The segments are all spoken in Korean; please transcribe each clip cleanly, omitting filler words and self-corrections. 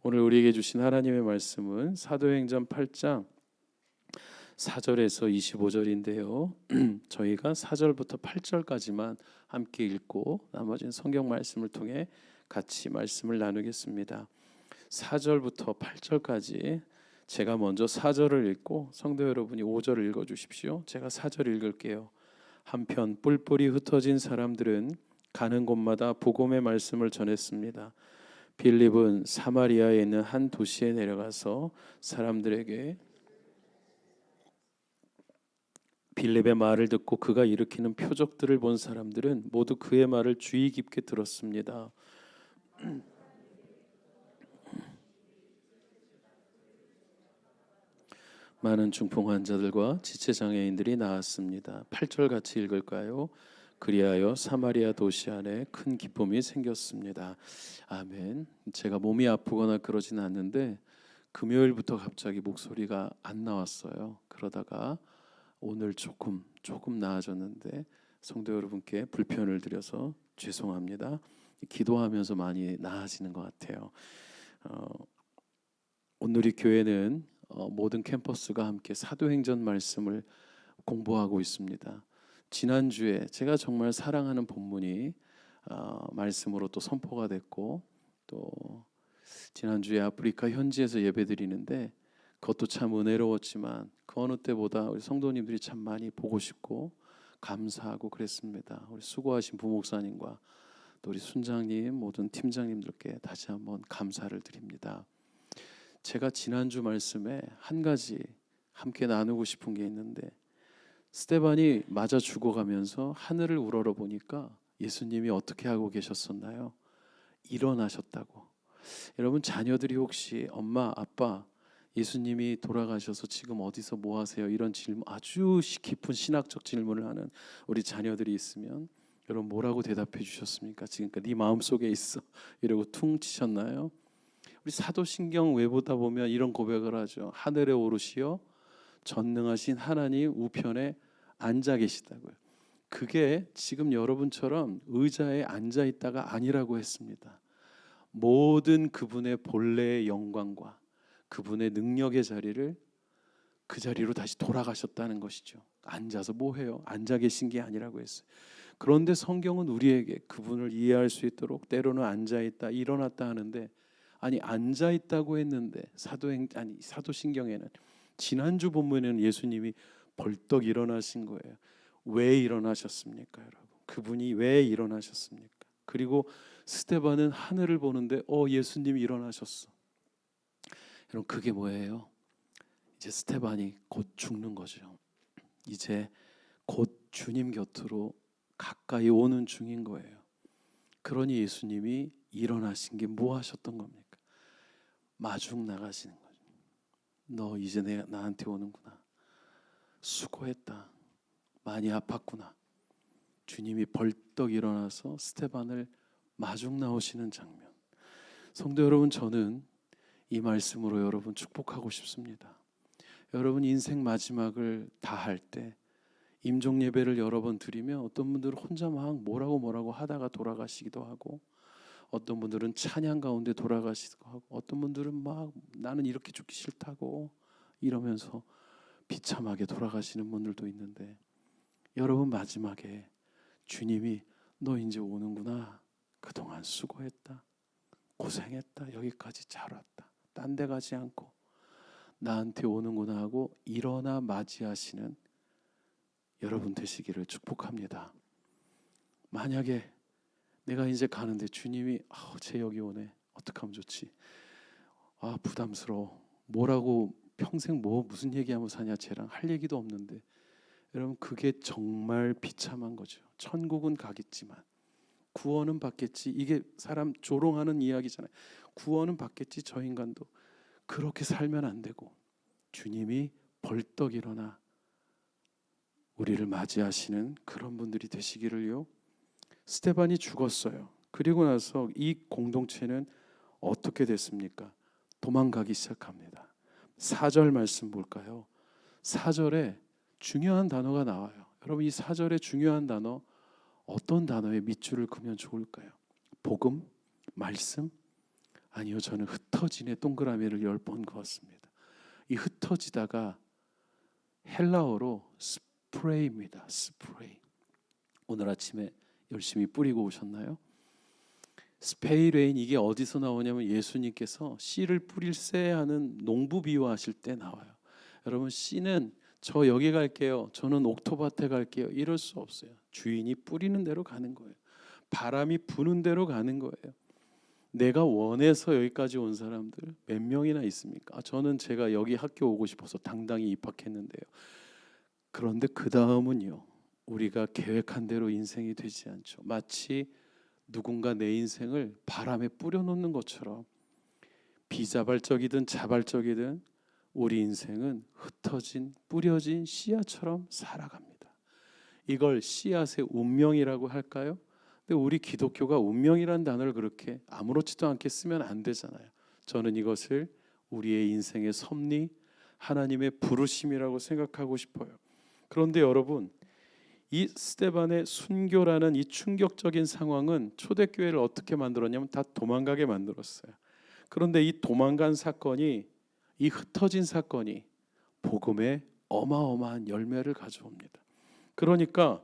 오늘 우리에게 주신 하나님의 말씀은 사도행전 8장 4절에서 25절인데요. 저희가 4절부터 8절까지만 함께 읽고 나머지는 성경 말씀을 통해 같이 말씀을 나누겠습니다. 4절부터 8절까지 제가 먼저 4절을 읽고 성도 여러분이 5절을 읽어 주십시오. 제가 4절 읽을게요. 한편 뿔뿔이 흩어진 사람들은 가는 곳마다 복음의 말씀을 전했습니다. 빌립은 사마리아에 있는 한 도시에 내려가서 사람들에게 빌립의 말을 듣고 그가 일으키는 표적들을 본 사람들은 모두 그의 말을 주의 깊게 들었습니다. 많은 중풍 환자들과 지체 장애인들이 나았습니다. 8절 같이 읽을까요? 그리하여 사마리아 도시 안에 큰 기쁨이 생겼습니다. 아멘. 제가 몸이 아프거나 그러진 않는데 금요일부터 갑자기 목소리가 안 나왔어요. 그러다가 오늘 조금 나아졌는데 성도 여러분께 불편을 드려서 죄송합니다. 기도하면서 많이 나아지는 것 같아요. 오늘 이 교회는 모든 캠퍼스가 함께 사도행전 말씀을 공부하고 있습니다. 지난주에 제가 정말 사랑하는 본문이 말씀으로 또 선포가 됐고, 또 지난주에 아프리카 현지에서 예배드리는데 그것도 참 은혜로웠지만 그 어느 때보다 우리 성도님들이 참 많이 보고 싶고 감사하고 그랬습니다. 우리 수고하신 부목사님과 또 우리 순장님, 모든 팀장님들께 다시 한번 감사를 드립니다. 제가 지난주 말씀에 한 가지 함께 나누고 싶은 게 있는데, 스데반이 맞아 죽어가면서 하늘을 우러러 보니까 예수님이 어떻게 하고 계셨었나요? 일어나셨다고. 여러분, 자녀들이 혹시 엄마, 아빠, 예수님이 돌아가셔서 지금 어디서 뭐 하세요? 이런 질문, 아주 깊은 신학적 질문을 하는 우리 자녀들이 있으면 여러분 뭐라고 대답해 주셨습니까? 지금까지 네 마음속에 있어 이러고 퉁 치셨나요? 우리 사도신경 외보다 보면 이런 고백을 하죠. 하늘에 오르시어 전능하신 하나님 우편에 앉아 계시다고요. 그게 지금 여러분처럼 의자에 앉아 있다가 아니라고 했습니다. 모든 그분의 본래의 영광과 그분의 능력의 자리를 그 자리로 다시 돌아가셨다는 것이죠. 앉아서 뭐 해요? 앉아 계신 게 아니라고 했어요. 그런데 성경은 우리에게 그분을 이해할 수 있도록 때로는 앉아 있다, 일어났다 하는데, 아니 앉아 있다고 했는데 사도신경에는 지난주 본문에는 예수님이 벌떡 일어나신 거예요. 왜 일어나셨습니까, 여러분? 그분이 왜 일어나셨습니까? 그리고 스데반은 하늘을 보는데 예수님이 일어나셨어. 여러분, 그게 뭐예요? 이제 스데반이 곧 죽는 거죠. 이제 곧 주님 곁으로 가까이 오는 중인 거예요. 그러니 예수님이 일어나신 게 뭐 하셨던 겁니까? 마중 나가시는 거죠. 너 이제 나한테 오는구나. 수고했다. 많이 아팠구나. 주님이 벌떡 일어나서 스데반을 마중 나오시는 장면. 성도 여러분, 저는 이 말씀으로 여러분 축복하고 싶습니다. 여러분 인생 마지막을 다 할 때 임종 예배를 여러 번 드리면 어떤 분들은 혼자 막 뭐라고 하다가 돌아가시기도 하고, 어떤 분들은 찬양 가운데 돌아가시기도 하고, 어떤 분들은 막 나는 이렇게 죽기 싫다고 이러면서 비참하게 돌아가시는 분들도 있는데, 여러분 마지막에 주님이 너 이제 오는구나. 그동안 수고했다. 고생했다. 여기까지 잘 왔다. 딴 데 가지 않고 나한테 오는구나 하고 일어나 맞이하시는 여러분 되시기를 축복합니다. 만약에 내가 이제 가는데 주님이 쟤 여기 오네. 어떡하면 좋지? 부담스러워. 뭐라고 평생 무슨 얘기하면 사냐, 쟤랑 할 얘기도 없는데. 여러분, 그게 정말 비참한 거죠. 천국은 가겠지만 구원은 받겠지. 이게 사람 조롱하는 이야기잖아요. 구원은 받겠지. 저 인간도 그렇게 살면 안 되고, 주님이 벌떡 일어나 우리를 맞이하시는 그런 분들이 되시기를요. 스데반이 죽었어요. 그리고 나서 이 공동체는 어떻게 됐습니까? 도망가기 시작합니다. 4절 말씀 볼까요? 4절에 중요한 단어가 나와요. 여러분, 이 4절의 중요한 단어, 어떤 단어에 밑줄을 그면 좋을까요? 복음, 말씀, 아니요, 저는 흩어진에 동그라미를 10번 그었습니다. 이 흩어지다가 헬라어로 스프레이입니다. 스프레이. 오늘 아침에 열심히 뿌리고 오셨나요? 스페이레인, 이게 어디서 나오냐면 예수님께서 씨를 뿌릴 새 하는 농부 비유하실 때 나와요. 여러분, 씨는 저 여기 갈게요, 저는 옥토밭에 갈게요, 이럴 수 없어요. 주인이 뿌리는 대로 가는 거예요. 바람이 부는 대로 가는 거예요. 내가 원해서 여기까지 온 사람들 몇 명이나 있습니까? 저는 제가 여기 학교 오고 싶어서 당당히 입학했는데요. 그런데 그 다음은요, 우리가 계획한 대로 인생이 되지 않죠. 마치 누군가 내 인생을 바람에 뿌려놓는 것처럼 비자발적이든 자발적이든 우리 인생은 흩어진 뿌려진 씨앗처럼 살아갑니다. 이걸 씨앗의 운명이라고 할까요? 근데 우리 기독교가 운명이라는 단어를 그렇게 아무렇지도 않게 쓰면 안 되잖아요. 저는 이것을 우리의 인생의 섭리, 하나님의 부르심이라고 생각하고 싶어요. 그런데 여러분, 이 스데반의 순교라는 이 충격적인 상황은 초대교회를 어떻게 만들었냐면 다 도망가게 만들었어요. 그런데 이 도망간 사건이, 이 흩어진 사건이 복음의 어마어마한 열매를 가져옵니다. 그러니까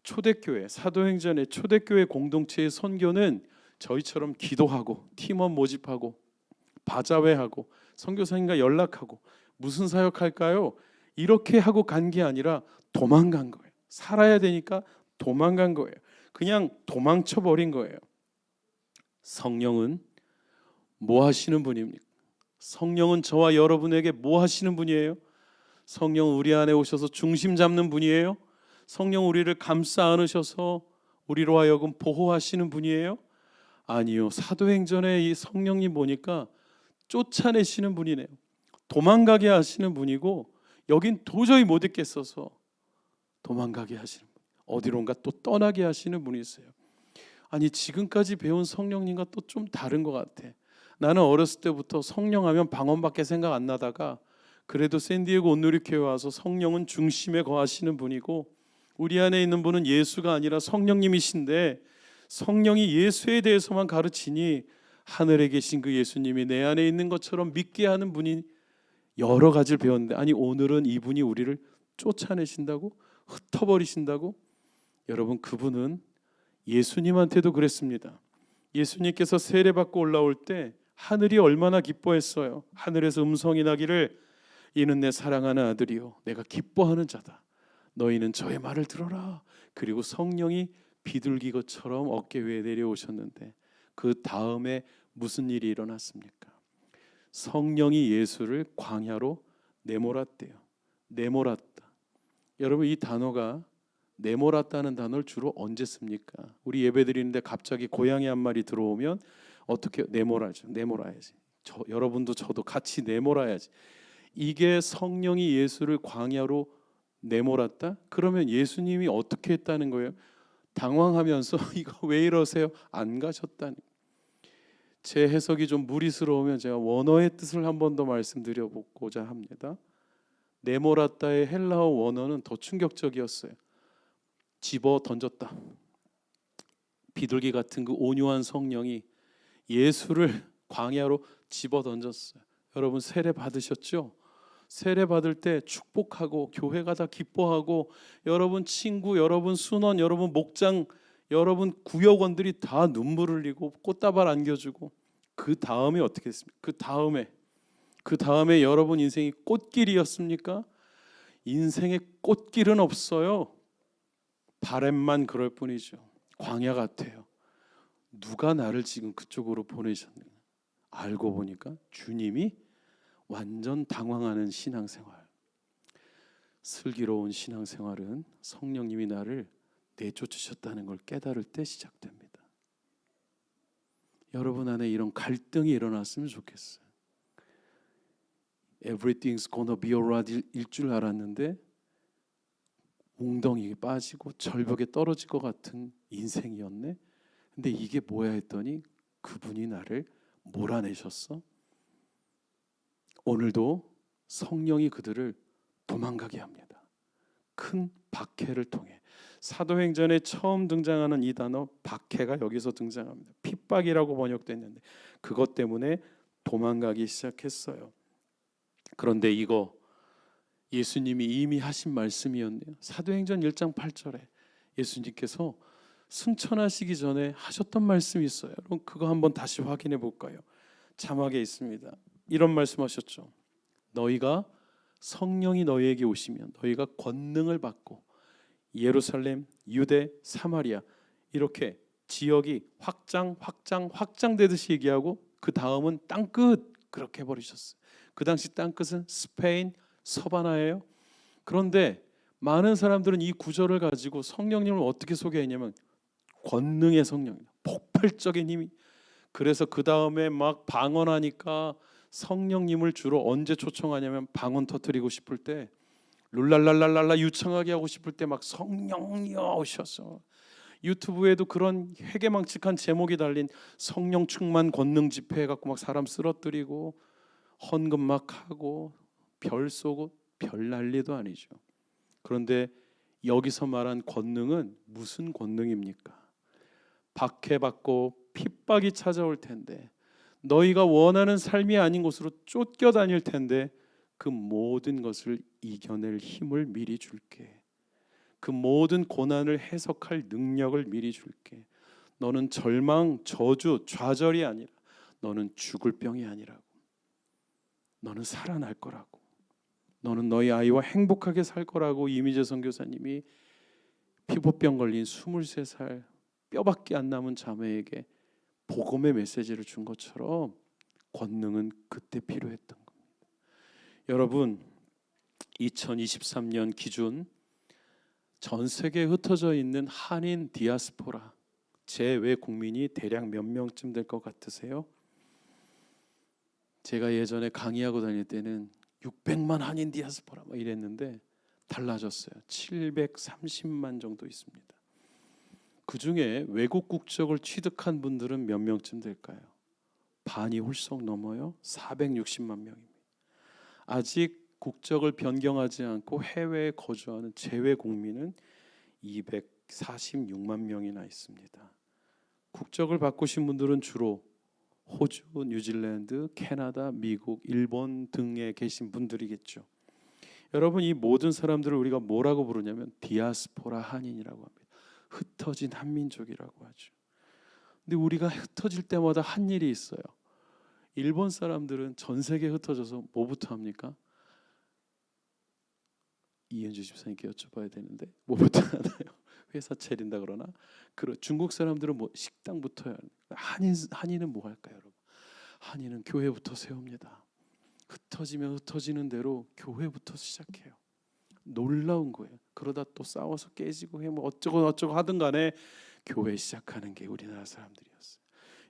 초대교회, 사도행전의 초대교회 공동체의 선교는 저희처럼 기도하고 팀원 모집하고 바자회하고 선교사님과 연락하고 무슨 사역할까요? 이렇게 하고 간 게 아니라 도망간 거예요. 살아야 되니까 도망간 거예요. 그냥 도망쳐 버린 거예요. 성령은 뭐 하시는 분입니까? 성령은 저와 여러분에게 뭐 하시는 분이에요? 성령은 우리 안에 오셔서 중심 잡는 분이에요? 성령 우리를 감싸 안으셔서 우리로 하여금 보호하시는 분이에요? 아니요. 사도행전에 이 성령님 보니까 쫓아내시는 분이네요. 도망가게 하시는 분이고, 여긴 도저히 못 있겠어서 도망가게 하시는 분, 어디론가 또 떠나게 하시는 분이세요. 아니, 지금까지 배운 성령님과 또 좀 다른 것 같아. 나는 어렸을 때부터 성령하면 방언밖에 생각 안 나다가 그래도 샌디에고 온누리교회 와서 성령은 중심에 거하시는 분이고 우리 안에 있는 분은 예수가 아니라 성령님이신데, 성령이 예수에 대해서만 가르치니 하늘에 계신 그 예수님이 내 안에 있는 것처럼 믿게 하는 분이 여러 가지를 배웠는데, 아니 오늘은 이분이 우리를 쫓아내신다고? 흩어버리신다고? 여러분, 그분은 예수님한테도 그랬습니다. 예수님께서 세례받고 올라올 때 하늘이 얼마나 기뻐했어요. 하늘에서 음성이 나기를 이는 내 사랑하는 아들이요 내가 기뻐하는 자다. 너희는 저의 말을 들어라. 그리고 성령이 비둘기것처럼 어깨 위에 내려오셨는데 그 다음에 무슨 일이 일어났습니까? 성령이 예수를 광야로 내몰았대요. 내몰았다. 여러분, 이 단어가 내몰았다는 단어를 주로 언제 씁니까? 우리 예배 드리는데 갑자기 고양이 한 마리 들어오면 어떻게 내몰아야죠? 내몰아야지. 여러분도 저도 같이 내몰아야지. 이게 성령이 예수를 광야로 내몰았다? 그러면 예수님이 어떻게 했다는 거예요? 당황하면서 이거 왜 이러세요? 안 가셨다니. 제 해석이 좀 무리스러우면 제가 원어의 뜻을 한 번 더 말씀드려보고자 합니다. 내몰았다의 헬라어 원어는 더 충격적이었어요. 집어 던졌다. 비둘기 같은 그 온유한 성령이 예수를 광야로 집어 던졌어요. 여러분, 세례 받으셨죠? 세례 받을 때 축복하고 교회가 다 기뻐하고 여러분 친구, 여러분 순원, 여러분 목장, 여러분 구역원들이 다 눈물 흘리고 꽃다발 안겨주고, 그 다음에 어떻게 했습니까? 그 다음에 여러분 인생이 꽃길이었습니까? 인생의 꽃길은 없어요. 바램만 그럴 뿐이죠. 광야 같아요. 누가 나를 지금 그쪽으로 보내셨느냐? 알고 보니까 주님이 완전 당황하는 신앙생활. 슬기로운 신앙생활은 성령님이 나를 내쫓으셨다는 걸 깨달을 때 시작됩니다. 여러분 안에 이런 갈등이 일어났으면 좋겠어요. Everything's gonna be alright 일 줄 알았는데 웅덩이에 빠지고 절벽에 떨어질 것 같은 인생이었네. 근데 이게 뭐야 했더니 그분이 나를 몰아내셨어. 오늘도 성령이 그들을 도망가게 합니다. 큰 박해를 통해. 사도행전에 처음 등장하는 이 단어 박해가 여기서 등장합니다. 핍박이라고 번역됐는데 그것 때문에 도망가기 시작했어요. 그런데 이거 예수님이 이미 하신 말씀이었네요. 사도행전 1장 8절에 예수님께서 승천하시기 전에 하셨던 말씀이 있어요. 그럼 그거 한번 다시 확인해 볼까요? 자막에 있습니다. 이런 말씀하셨죠. 너희가 성령이 너희에게 오시면 너희가 권능을 받고 예루살렘, 유대, 사마리아 이렇게 지역이 확장되듯이 얘기하고 그 다음은 땅끝 그렇게 해버리셨어요. 그 당시 땅끝은 스페인 서바나예요. 그런데 많은 사람들은 이 구절을 가지고 성령님을 어떻게 소개했냐면 권능의 성령, 폭발적인 힘이. 그래서 그 다음에 막 방언하니까 성령님을 주로 언제 초청하냐면 방언 터뜨리고 싶을 때, 룰랄랄랄랄라 유창하게 하고 싶을 때 막 성령이여 오셔서, 유튜브에도 그런 회개망측한 제목이 달린 성령 충만 권능 집회 해갖고 막 사람 쓰러뜨리고 헌금 막 하고 별 쏘고 별 난리도 아니죠. 그런데 여기서 말한 권능은 무슨 권능입니까? 박해받고 핍박이 찾아올 텐데, 너희가 원하는 삶이 아닌 곳으로 쫓겨다닐 텐데 그 모든 것을 이겨낼 힘을 미리 줄게. 그 모든 고난을 해석할 능력을 미리 줄게. 너는 절망, 저주, 좌절이 아니라 너는 죽을 병이 아니라고. 너는 살아날 거라고. 너는 너희 아이와 행복하게 살 거라고 이미재 선교사님이 피부병 걸린 23살 뼈밖에 안 남은 자매에게 복음의 메시지를 준 것처럼 권능은 그때 필요했던 겁니다. 여러분, 2023년 기준 전 세계에 흩어져 있는 한인 디아스포라 제외 국민이 대략 몇 명쯤 될 것 같으세요? 제가 예전에 강의하고 다닐 때는 600만 한인 디아스포라 막 이랬는데 달라졌어요. 730만 정도 있습니다. 그 중에 외국 국적을 취득한 분들은 몇 명쯤 될까요? 반이 훌쩍 넘어요. 460만 명입니다. 아직 국적을 변경하지 않고 해외에 거주하는 재외 국민은 246만 명이나 있습니다. 국적을 바꾸신 분들은 주로 호주, 뉴질랜드, 캐나다, 미국, 일본 등에 계신 분들이겠죠. 여러분, 이 모든 사람들을 우리가 뭐라고 부르냐면 디아스포라 한인이라고 합니다. 흩어진 한민족이라고 하죠. 근데 우리가 흩어질 때마다 한 일이 있어요. 일본 사람들은 전 세계에 흩어져서 뭐부터 합니까? 이현주 집사님께 여쭤봐야 되는데 뭐부터 하나요? 회사 차린다 그러나? 중국 사람들은 뭐 식당부터 해요. 한인은 뭐 할까요, 여러분? 한인은 교회부터 세웁니다. 흩어지면 흩어지는 대로 교회부터 시작해요. 놀라운 거예요. 그러다 또 싸워서 깨지고 해 뭐 어쩌고 하든 간에 교회 시작하는 게 우리나라 사람들이었어요.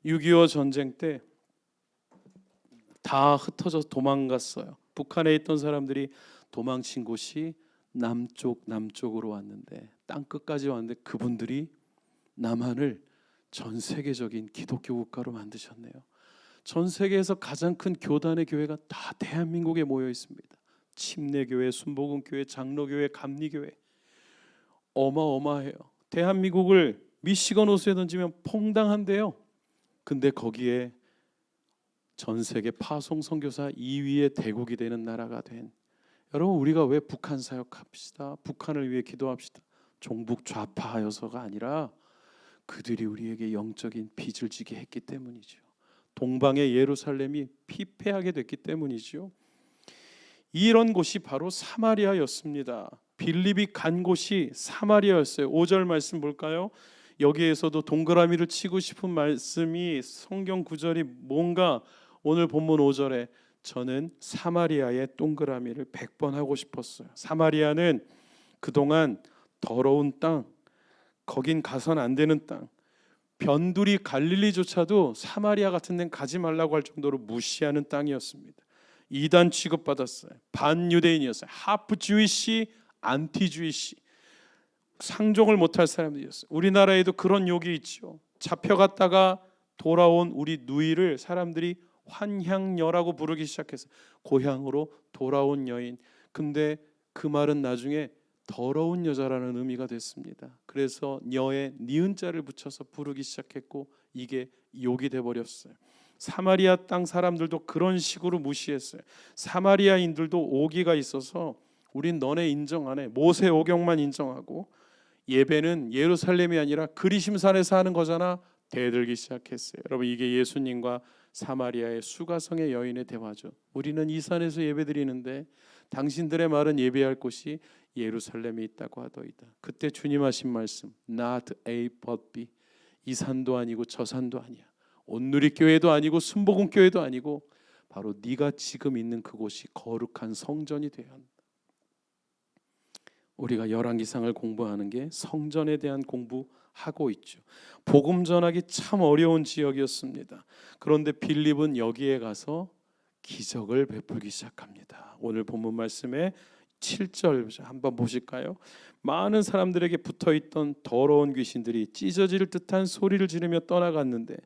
6.25 전쟁 때 다 흩어져서 도망갔어요. 북한에 있던 사람들이 도망친 곳이 남쪽으로 왔는데, 땅 끝까지 왔는데 그분들이 남한을 전 세계적인 기독교 국가로 만드셨네요. 전 세계에서 가장 큰 교단의 교회가 다 대한민국에 모여 있습니다. 침례교회, 순복음교회, 장로교회, 감리교회. 어마어마해요. 대한민국을 미시건 호수에 던지면 퐁당한데요. 근데 거기에 전 세계 파송 선교사 2위의 대국이 되는 나라가 된, 여러분, 우리가 왜 북한 사역합시다, 북한을 위해 기도합시다, 종북 좌파여서가 아니라 그들이 우리에게 영적인 빚을 지게 했기 때문이죠. 동방의 예루살렘이 피폐하게 됐기 때문이죠. 이런 곳이 바로 사마리아였습니다. 빌립이 간 곳이 사마리아였어요. 5절 말씀 볼까요? 여기에서도 동그라미를 치고 싶은 말씀이, 성경 구절이 뭔가 오늘 본문 5절에 저는 사마리아의 동그라미를 100번 하고 싶었어요. 사마리아는 그동안 더러운 땅, 거긴 가선 안 되는 땅, 변두리 갈릴리조차도 사마리아 같은 데는 가지 말라고 할 정도로 무시하는 땅이었습니다. 이단 취급받았어요. 반유대인이었어요. 하프 주이시, 안티 주이시, 상종을 못할 사람들이었어요. 우리나라에도 그런 욕이 있죠. 잡혀갔다가 돌아온 우리 누이를 사람들이 환향녀라고 부르기 시작해서 고향으로 돌아온 여인. 근데 그 말은 나중에 더러운 여자라는 의미가 됐습니다. 그래서 녀에 니은자를 붙여서 부르기 시작했고 이게 욕이 돼버렸어요. 사마리아 땅 사람들도 그런 식으로 무시했어요. 사마리아인들도 오기가 있어서 우린 너네 인정 안 해. 모세 오경만 인정하고 예배는 예루살렘이 아니라 그리심산에서 하는 거잖아. 대들기 시작했어요. 여러분, 이게 예수님과 사마리아의 수가성의 여인의 대화죠. 우리는 이 산에서 예배드리는데 당신들의 말은 예배할 곳이 예루살렘에 있다고 하더이다. 그때 주님 하신 말씀, Not A but B. 이 산도 아니고 저 산도 아니야. 온누리교회도 아니고 순복음교회도 아니고 바로 네가 지금 있는 그곳이 거룩한 성전이 되어야 한다. 우리가 열왕기상을 공부하는 게 성전에 대한 공부하고 있죠. 복음 전하기 참 어려운 지역이었습니다. 그런데 빌립은 여기에 가서 기적을 베풀기 시작합니다. 오늘 본문 말씀에 7절 한번 보실까요? 많은 사람들에게 붙어있던 더러운 귀신들이 찢어질 듯한 소리를 지르며 떠나갔는데,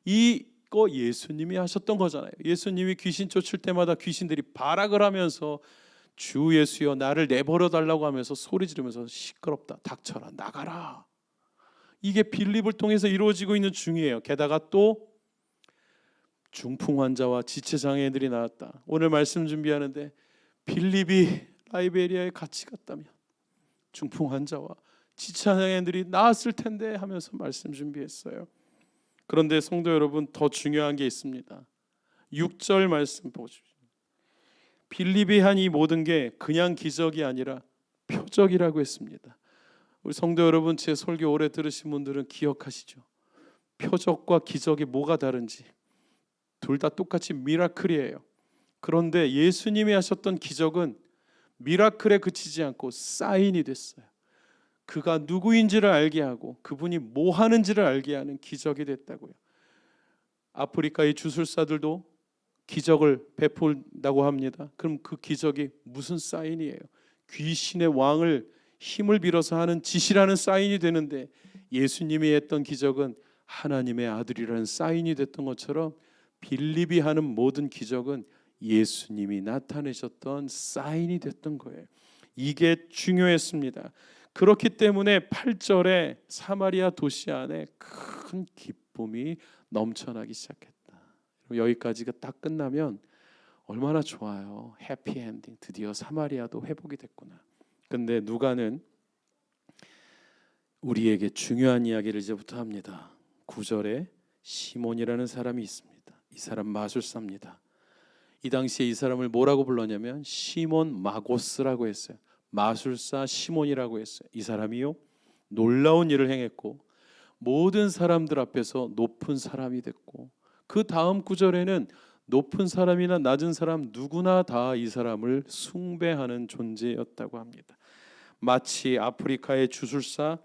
이거 예수님이 하셨던 거잖아요. 예수님이 귀신 쫓을 때마다 귀신들이 발악을 하면서 주 예수여 나를 내버려 달라고 하면서 소리 지르면서 시끄럽다, 닥쳐라, 나가라. 이게 빌립을 통해서 이루어지고 있는 중이에요. 게다가 또 중풍 환자와 지체장애인들이 나왔다. 오늘 말씀 준비하는데 빌립이 라이베리아에 같이 갔다면 중풍 환자와 지체장애인들이 나았을 텐데 하면서 말씀 준비했어요. 그런데 성도 여러분, 더 중요한 게 있습니다. 6절 말씀 보십시오. 빌립이 한 이 모든 게 그냥 기적이 아니라 표적이라고 했습니다. 우리 성도 여러분, 제 설교 오래 들으신 분들은 기억하시죠? 표적과 기적이 뭐가 다른지. 둘 다 똑같이 미라클이에요. 그런데 예수님이 하셨던 기적은 미라클에 그치지 않고 사인이 됐어요. 그가 누구인지를 알게 하고 그분이 뭐 하는지를 알게 하는 기적이 됐다고요. 아프리카의 주술사들도 기적을 베푼다고 합니다. 그럼 그 기적이 무슨 사인이에요? 귀신의 왕을 힘을 빌어서 하는 짓이라는 사인이 되는데, 예수님이 했던 기적은 하나님의 아들이라는 사인이 됐던 것처럼 빌립이 하는 모든 기적은 예수님이 나타내셨던 사인이 됐던 거예요. 이게 중요했습니다. 그렇기 때문에 8절에 사마리아 도시 안에 큰 기쁨이 넘쳐나기 시작했다. 여기까지가 딱 끝나면 얼마나 좋아요. 해피엔딩. 드디어 사마리아도 회복이 됐구나. 근데 누가는 우리에게 중요한 이야기를 이제부터 합니다. 9절에 시몬이라는 사람이 있습니다. 이 사람 마술사입니다. 이 당시에 이 사람을 뭐라고 불렀냐면 시몬 마고스라고 했어요. 마술사 시몬이라고 했어요. 이 사람이요, 놀라운 일을 행했고 모든 사람들 앞에서 높은 사람이 됐고, 그 다음 구절에는 높은 사람이나 낮은 사람 누구나 다 이 사람을 숭배하는 존재였다고 합니다. 마치 아프리카의 주술사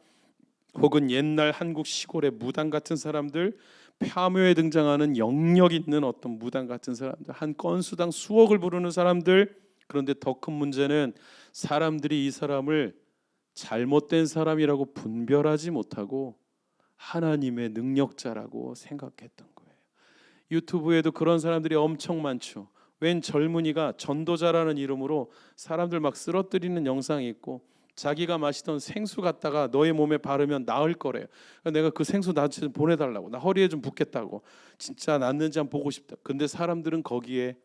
혹은 옛날 한국 시골의 무당 같은 사람들, 폐묘에 등장하는 영역 있는 어떤 무당 같은 사람들, 한 건수당 수억을 부르는 사람들. 그런데 더 큰 문제는 사람들이 이 사람을 잘못된 사람이라고 분별하지 못하고 하나님의 능력자라고 생각했던 거예요. 유튜브에도 그런 사람들이 엄청 많죠. 웬 젊은이가 전도자라는 이름으로 사람들 막 쓰러뜨리는 영상이 있고, 자기가 마시던 생수 갖다가 너의 몸에 바르면 나을 거래요. 내가 그 생수 나한테 보내달라고, 나 허리에 좀 붓겠다고, 진짜 낫는지 한번 보고 싶다. 근데 사람들은 거기에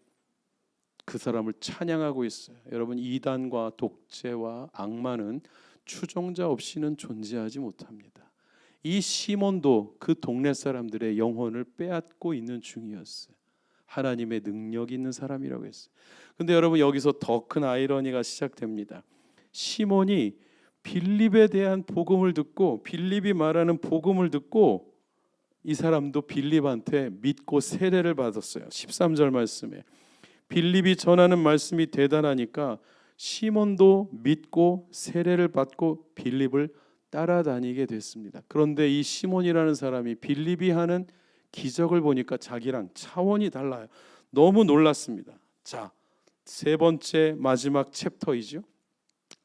그 사람을 찬양하고 있어요. 여러분, 이단과 독재와 악마는 추종자 없이는 존재하지 못합니다. 이 시몬도 그 동네 사람들의 영혼을 빼앗고 있는 중이었어요. 하나님의 능력이 있는 사람이라고 했어요. 근데 여러분, 여기서 더 큰 아이러니가 시작됩니다. 시몬이 빌립에 대한 복음을 듣고, 빌립이 말하는 복음을 듣고 이 사람도 빌립한테 믿고 세례를 받았어요. 13절 말씀에 빌립이 전하는 말씀이 대단하니까 시몬도 믿고 세례를 받고 빌립을 따라다니게 됐습니다. 그런데 이 시몬이라는 사람이 빌립이 하는 기적을 보니까 자기랑 차원이 달라요. 너무 놀랐습니다. 자, 세 번째 마지막 챕터이죠.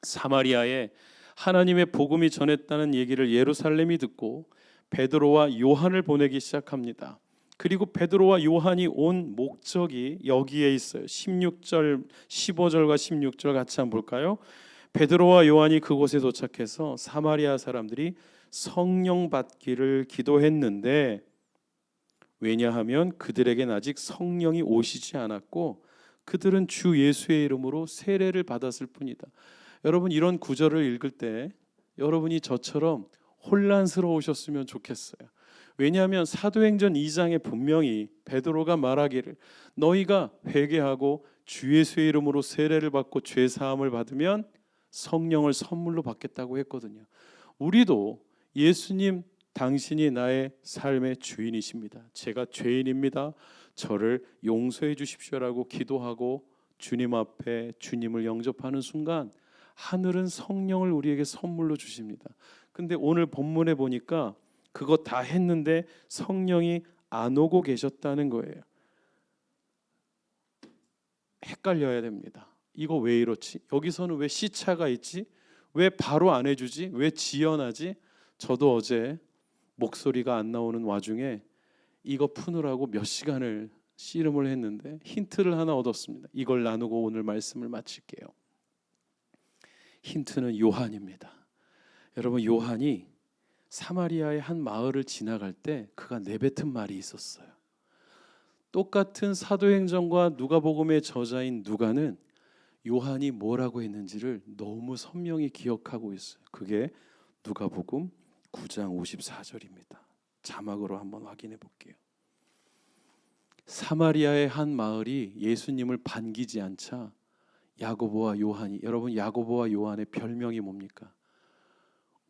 사마리아에 하나님의 복음이 전했다는 얘기를 예루살렘이 듣고 베드로와 요한을 보내기 시작합니다. 그리고 베드로와 요한이 온 목적이 여기에 있어요. 16절, 15절과 16절 같이 한번 볼까요? 베드로와 요한이 그곳에 도착해서 사마리아 사람들이 성령 받기를 기도했는데 왜냐하면 그들에겐 아직 성령이 오시지 않았고 그들은 주 예수의 이름으로 세례를 받았을 뿐이다. 여러분, 이런 구절을 읽을 때 여러분이 저처럼 혼란스러우셨으면 좋겠어요. 왜냐하면 사도행전 2장에 분명히 베드로가 말하기를 너희가 회개하고 주 예수의 이름으로 세례를 받고 죄 사함을 받으면 성령을 선물로 받겠다고 했거든요. 우리도 예수님, 당신이 나의 삶의 주인이십니다. 제가 죄인입니다. 저를 용서해 주십시오라고 기도하고 주님 앞에 주님을 영접하는 순간 하늘은 성령을 우리에게 선물로 주십니다. 근데 오늘 본문에 보니까 그거 다 했는데 성령이 안 오고 계셨다는 거예요. 헷갈려야 됩니다. 이거 왜 이렇지? 여기서는 왜 시차가 있지? 왜 바로 안 해주지? 왜 지연하지? 저도 어제 목소리가 안 나오는 와중에 이거 푸느라고 몇 시간을 씨름을 했는데 힌트를 하나 얻었습니다. 이걸 나누고 오늘 말씀을 마칠게요. 힌트는 요한입니다. 여러분, 요한이 사마리아의 한 마을을 지나갈 때 그가 내뱉은 말이 있었어요. 똑같은 사도행전과 누가복음의 저자인 누가는 요한이 뭐라고 했는지를 너무 선명히 기억하고 있어요. 그게 누가복음 9장 54절입니다. 자막으로 한번 확인해 볼게요. 사마리아의 한 마을이 예수님을 반기지 않자 야고보와 요한이, 여러분 야고보와 요한의 별명이 뭡니까?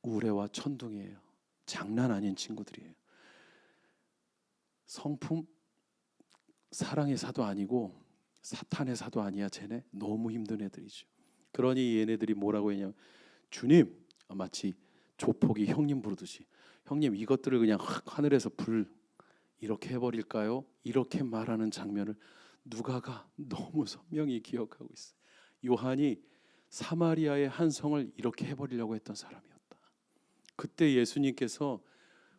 우레와 천둥이에요. 장난 아닌 친구들이에요. 성품 사랑의 사도 아니고 사탄의 사도 아니야. 쟤네 너무 힘든 애들이죠. 그러니 얘네들이 뭐라고 했냐면 주님, 마치 조폭이 형님 부르듯이 형님 이것들을 그냥 하늘에서 불 이렇게 해버릴까요? 이렇게 말하는 장면을 누가가 너무 선명히 기억하고 있어요. 요한이 사마리아의 한 성을 이렇게 해버리려고 했던 사람이었다. 그때 예수님께서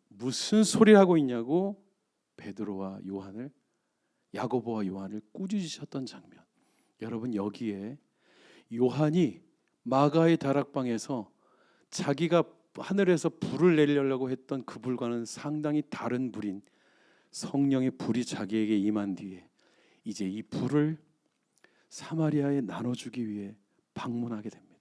무슨 소리를 하고 있냐고 베드로와 요한을, 야고보와 요한을 꾸짖으셨던 장면. 여러분, 여기에 요한이 마가의 다락방에서 자기가 하늘에서 불을 내리려고 했던 그 불과는 상당히 다른 불인 성령의 불이 자기에게 임한 뒤에 이제 이 불을 사마리아에 나눠주기 위해 방문하게 됩니다.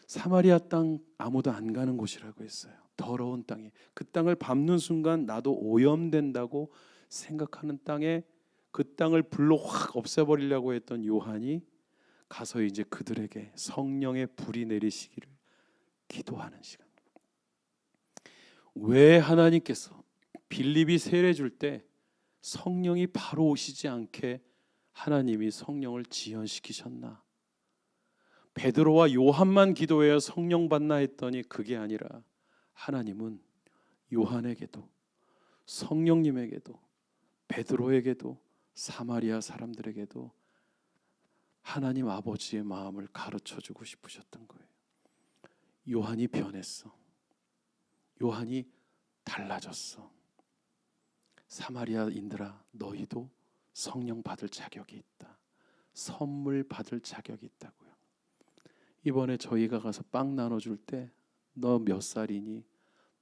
사마리아 땅 아무도 안 가는 곳이라고 했어요. 더러운 땅에, 그 땅을 밟는 순간 나도 오염된다고 생각하는 땅에, 그 땅을 불로 확 없애버리려고 했던 요한이 가서 이제 그들에게 성령의 불이 내리시기를 기도하는 시간. 왜 하나님께서 빌립이 세례 줄 때 성령이 바로 오시지 않게 하나님이 성령을 지연시키셨나? 베드로와 요한만 기도해야 성령 받나 했더니 그게 아니라 하나님은 요한에게도 성령님에게도 베드로에게도 사마리아 사람들에게도 하나님 아버지의 마음을 가르쳐주고 싶으셨던 거예요. 요한이 변했어. 요한이 달라졌어. 사마리아인들아, 너희도 성령 받을 자격이 있다. 선물 받을 자격이 있다고요. 이번에 저희가 가서 빵 나눠줄 때 너 몇 살이니?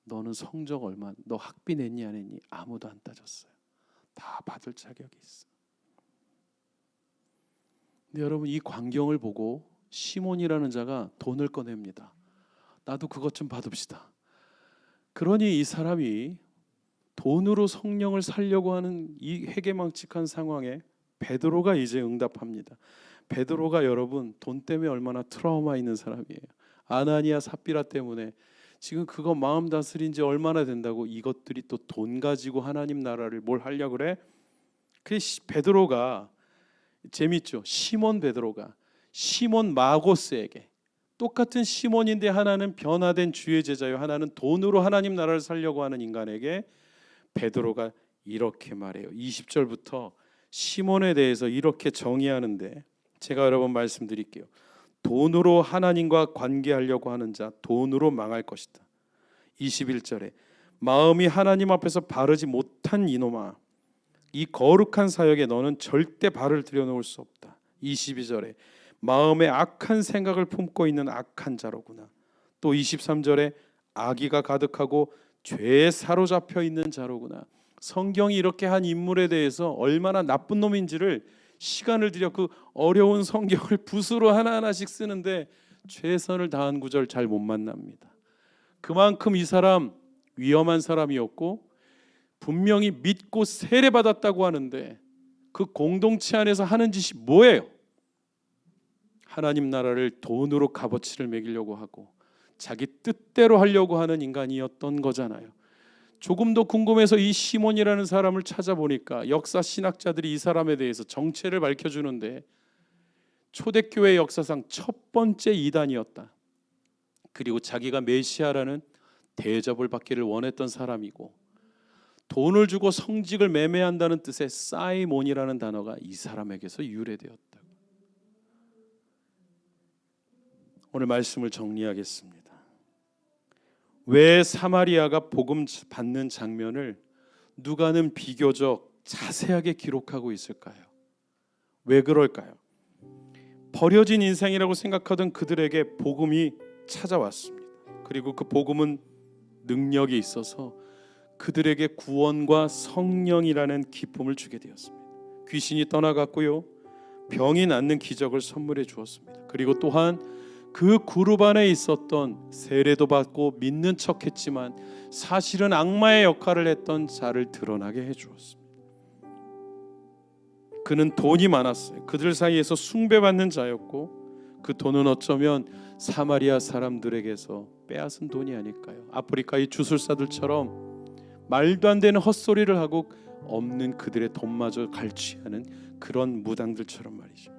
너는 성적 얼마? 너 학비 냈니 안 했니? 아무도 안 따졌어요. 다 받을 자격이 있어. 근데 여러분, 이 광경을 보고 시몬이라는 자가 돈을 꺼냅니다. 나도 그것 좀 받읍시다. 그러니 이 사람이 돈으로 성령을 살려고 하는 이 회개망측한 상황에 베드로가 이제 응답합니다. 베드로가 여러분 돈 때문에 얼마나 트라우마 있는 사람이에요. 아나니아 삽비라 때문에 지금 그거 마음 다스린 지 얼마나 된다고 이것들이 또 돈 가지고 하나님 나라를 뭘 하려고 그래? 그 베드로가 재밌죠. 시몬 베드로가 시몬 마고스에게, 똑같은 시몬인데 하나는 변화된 주의 제자요, 하나는 돈으로 하나님 나라를 살려고 하는 인간에게 베드로가 이렇게 말해요. 20절부터 시몬에 대해서 이렇게 정의하는데 제가 여러 번 말씀드릴게요. 돈으로 하나님과 관계하려고 하는 자 돈으로 망할 것이다. 21절에 마음이 하나님 앞에서 바르지 못한 이놈아, 이 거룩한 사역에 너는 절대 발을 들여놓을 수 없다. 22절에 마음에 악한 생각을 품고 있는 악한 자로구나. 또 23절에 악의가 가득하고 죄에 사로잡혀 있는 자로구나. 성경이 이렇게 한 인물에 대해서 얼마나 나쁜 놈인지를 시간을 들여 그 어려운 성경을 붓으로 하나하나씩 쓰는데 최선을 다한 구절 잘 못 만납니다. 그만큼 이 사람 위험한 사람이었고 분명히 믿고 세례받았다고 하는데 그 공동체 안에서 하는 짓이 뭐예요? 하나님 나라를 돈으로 값어치를 매기려고 하고 자기 뜻대로 하려고 하는 인간이었던 거잖아요. 조금 더 궁금해서 이 시몬이라는 사람을 찾아보니까 역사 신학자들이 이 사람에 대해서 정체를 밝혀주는데 초대교회 역사상 첫 번째 이단이었다. 그리고 자기가 메시아라는 대접을 받기를 원했던 사람이고 돈을 주고 성직을 매매한다는 뜻의 사이몬이라는 단어가 이 사람에게서 유래되었다. 오늘 말씀을 정리하겠습니다. 왜 사마리아가 복음 받는 장면을 누가는 비교적 자세하게 기록하고 있을까요? 왜 그럴까요? 버려진 인생이라고 생각하던 그들에게 복음이 찾아왔습니다. 그리고 그 복음은 능력이 있어서 그들에게 구원과 성령이라는 기쁨을 주게 되었습니다. 귀신이 떠나갔고요, 병이 낫는 기적을 선물해 주었습니다. 그리고 또한 그 그룹 안에 있었던 세례도 받고 믿는 척했지만 사실은 악마의 역할을 했던 자를 드러나게 해주었습니다. 그는 돈이 많았어요. 그들 사이에서 숭배받는 자였고 그 돈은 어쩌면 사마리아 사람들에게서 빼앗은 돈이 아닐까요? 아프리카의 주술사들처럼 말도 안 되는 헛소리를 하고 없는 그들의 돈마저 갈취하는 그런 무당들처럼 말이죠.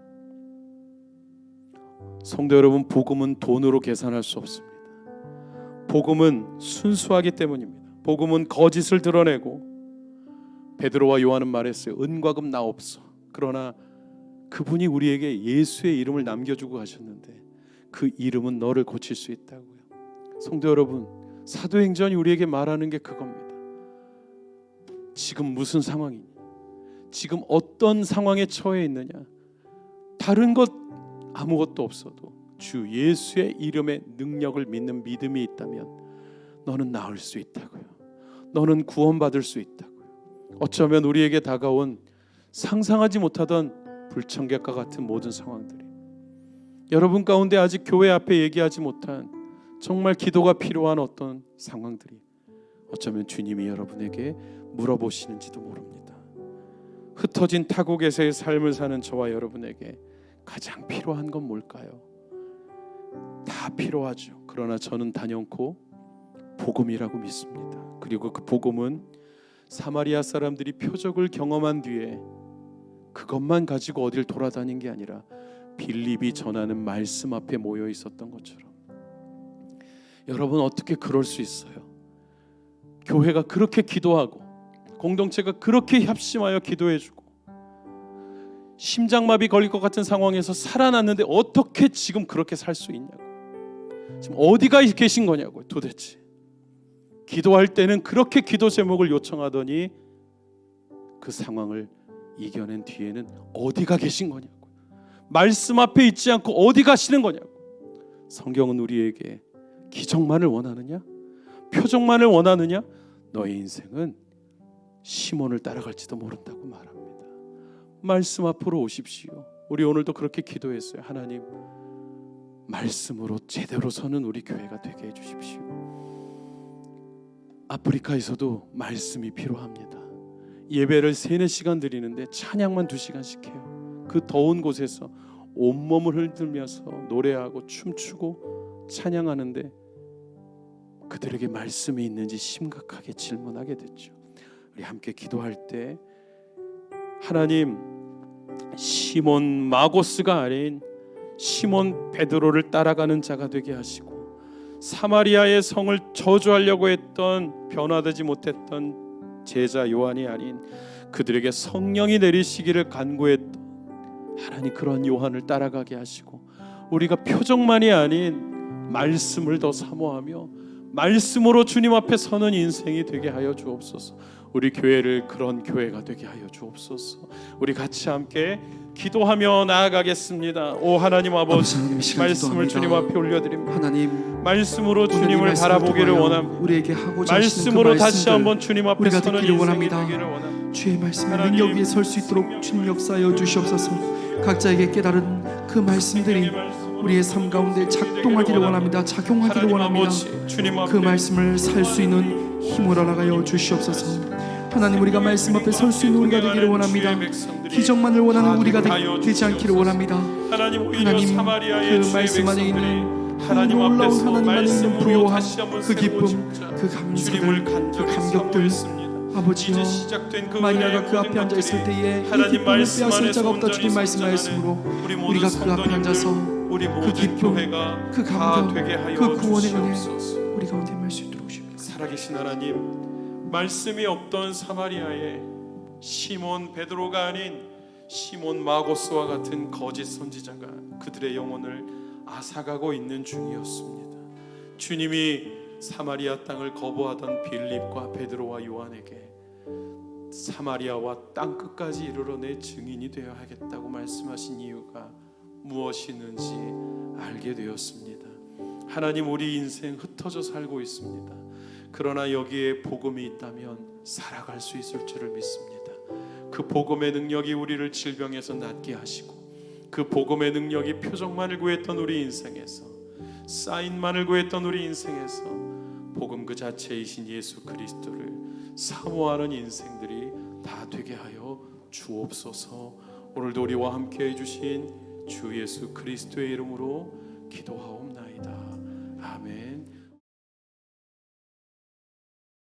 성도 여러분, 복음은 돈으로 계산할 수 없습니다. 복음은 순수하기 때문입니다. 복음은 거짓을 드러내고 베드로와 요한은 말했어요. 은과 금 나 없어. 그러나 그분이 우리에게 예수의 이름을 남겨주고 가셨는데 그 이름은 너를 고칠 수 있다고요. 성도 여러분, 사도행전이 우리에게 말하는 게 그겁니다. 지금 무슨 상황이니? 지금 어떤 상황에 처해 있느냐? 다른 것 아무것도 없어도 주 예수의 이름의 능력을 믿는 믿음이 있다면 너는 나을 수 있다고요. 너는 구원받을 수 있다고요. 어쩌면 우리에게 다가온 상상하지 못하던 불청객과 같은 모든 상황들이, 여러분 가운데 아직 교회 앞에 얘기하지 못한 정말 기도가 필요한 어떤 상황들이 어쩌면 주님이 여러분에게 물어보시는지도 모릅니다. 흩어진 타국에서의 삶을 사는 저와 여러분에게 가장 필요한 건 뭘까요? 다 필요하죠. 그러나 저는 단연코 복음이라고 믿습니다. 그리고 그 복음은 사마리아 사람들이 표적을 경험한 뒤에 그것만 가지고 어딜 돌아다닌 게 아니라 빌립이 전하는 말씀 앞에 모여 있었던 것처럼, 여러분 어떻게 그럴 수 있어요? 교회가 그렇게 기도하고 공동체가 그렇게 협심하여 기도해주고 심장마비 걸릴 것 같은 상황에서 살아났는데 어떻게 지금 그렇게 살 수 있냐고, 지금 어디가 계신 거냐고. 도대체 기도할 때는 그렇게 기도 제목을 요청하더니 그 상황을 이겨낸 뒤에는 어디가 계신 거냐고, 말씀 앞에 있지 않고 어디 가시는 거냐고. 성경은 우리에게 기적만을 원하느냐, 표적만을 원하느냐? 너의 인생은 시몬을 따라갈지도 모른다고 말합니다. 말씀 앞으로 오십시오. 우리 오늘도 그렇게 기도했어요. 하나님, 말씀으로 제대로 서는 우리 교회가 되게 해주십시오. 아프리카에서도 말씀이 필요합니다. 예배를 3-4시간 드리는데 찬양만 2시간씩 해요. 그 더운 곳에서 온몸을 흔들면서 노래하고 춤추고 찬양하는데 그들에게 말씀이 있는지 심각하게 질문하게 됐죠. 우리 함께 기도할 때 하나님, 시몬 마고스가 아닌 시몬 베드로를 따라가는 자가 되게 하시고 사마리아의 성을 저주하려고 했던 변화되지 못했던 제자 요한이 아닌 그들에게 성령이 내리시기를 간구했던 하나님, 그런 요한을 따라가게 하시고 우리가 표적만이 아닌 말씀을 더 사모하며 말씀으로 주님 앞에 서는 인생이 되게 하여 주옵소서. 우리 교회를 그런 교회가 되게 하여 주옵소서. 우리 같이 함께 기도하며 나아가겠습니다. 오 하나님 아버지, 말씀을 주님 앞에 올려드립니다. 하나님, 말씀으로 주님을 바라보기를 원합니다. 우리에게 하고자 말씀으로 하시는 그 다시 한번 주님 앞에 우리가 서는 듣기를 인생이 원합니다. 되기를 원합니다. 주의 말씀의 하나님, 능력 위에 설 수 있도록 주님 역사하여 주시옵소서. 각자에게 깨달은 그 말씀들이 우리의 삶 가운데 작동하기를 원합니다. 작용하기를 원합니다. 그 말씀을 살 수 있는 힘을 허락하여 주시옵소서. 하나님, 우리가 말씀 앞에 설 수 있는 우리가 되기를 원합니다. 기적만을 원하는 우리가 되지 않기를 원합니다. 하나님, 그 말씀 안에 있는 그 놀라운 하나님 안에 있는 부요함, 그 기쁨, 그 감사들, 그 감격들, 아버지여, 마리아가 그 앞에 앉아 있을 때에 이 기쁨을 빼앗을 자가 없다 주님 말씀하였으므로 우리가 그 앞에 앉아서 그 기쁨, 그 감격, 그 구원의 은혜 우리 가운데 임할 수 있도록 주옵소서. 살아계신 하나님, 말씀이 없던 사마리아에 시몬 베드로가 아닌 시몬 마고스와 같은 거짓 선지자가 그들의 영혼을 앗아가고 있는 중이었습니다. 주님이 사마리아 땅을 거부하던 빌립과 베드로와 요한에게 사마리아와 땅 끝까지 이르러 내 증인이 되어야 하겠다고 말씀하신 이유가 무엇이 있는지 알게 되었습니다. 하나님, 우리 인생 흩어져 살고 있습니다. 그러나 여기에 복음이 있다면 살아갈 수 있을 줄을 믿습니다. 그 복음의 능력이 우리를 질병에서 낫게 하시고, 그 복음의 능력이 표적만을 구했던 우리 인생에서, 사인만을 구했던 우리 인생에서 복음 그 자체이신 예수 그리스도를 사모하는 인생들이 다 되게 하여 주옵소서. 오늘도 우리와 함께 해주신 주 예수 그리스도의 이름으로 기도하옵나이다. 아멘.